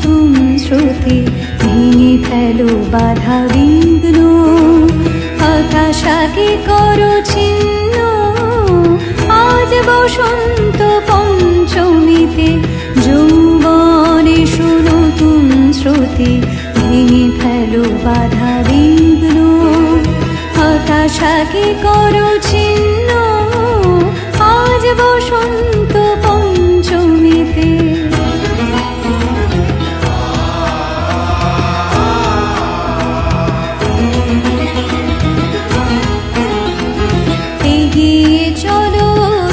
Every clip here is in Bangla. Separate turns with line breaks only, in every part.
নতুন স্রোতে ভেঙে ফেলো বাধা বিঘ্ন। হতাশাকে করো ছিন্ন, আজ বসন্ত পঞ্চমীতে যৌবন এসো নতুন স্রোতে ভেঙে ফেলো বাধা বিঘ্ন। হতাশাকে করো ছিন্ন, আজ বসন্ত পঞ্চমীতে। এগিয়ে চলো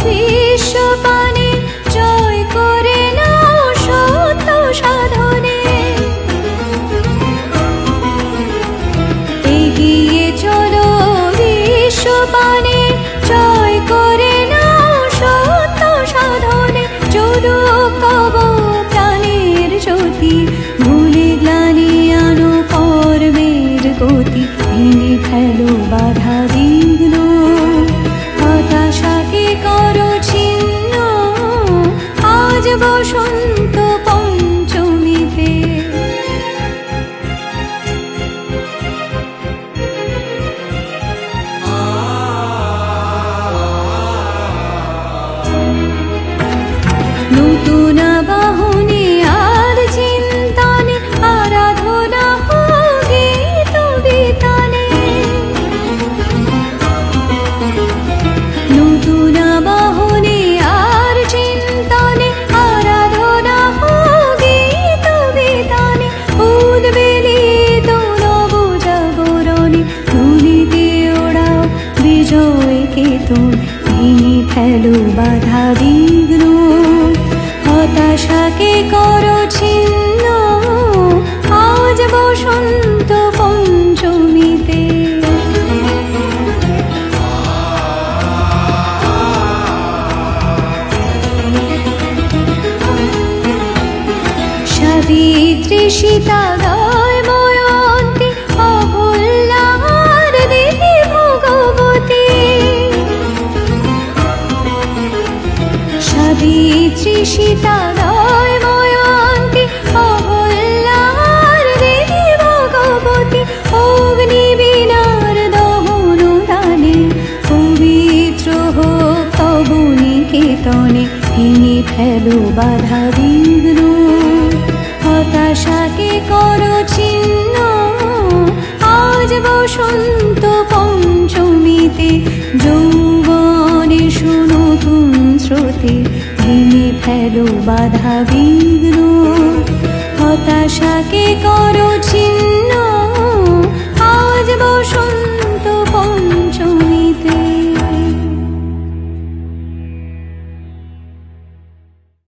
বিশ্বপানে, জয় করে নাও সত্য সাধনে। এগিয়ে চলো বিশ্বপানে, জয় করে নাও সত্য সাধনে। চলুক তব প্রাণের জ্যোতি, ভুলে গ্লানি আনো কর্মের গতি। ভেঙে ফেলো বাধা বিঘ্ন, হতাশাকে করো ছিন্ন, আজ বসন্ত পঞ্চমীতে। নতুন বাহনে আর চিন্তানে, আরাধনা গীত বিতানে। নতুন বাহনে আর চিন্তানে, আরাধনা গীত বিতানে। উদ্বেলিত নব জাগরণে, ধুলিতে ওড়াও বিজয় কেতন। ভেঙে ফেলো বাধা বিঘ্ন, হতাশাকে করো ছিন্ন, আজ বসন্ত পঞ্চমীতে। সাবিত্রী সীতা দয় ময়ন্তী, অহল্যার দেবী ভগবতী। সাবিত্রী সীতা দয় ময়ন্তী, অহল্যার দেবী ভগবতী। অগ্নিবীণার দহন দানে, পবিত্র হোক তব নিকেতনে। ভেঙে ফেলো বাধা বিঘ্ন, হতাশাকে করো ছিন্ন, আজ বসন্ত পঞ্চমীতে। যৌবন এসো নতুন স্রোতে ভেঙে ফেলো বাধা বিঘ্ন, হতাশাকে করো ছিন্ন।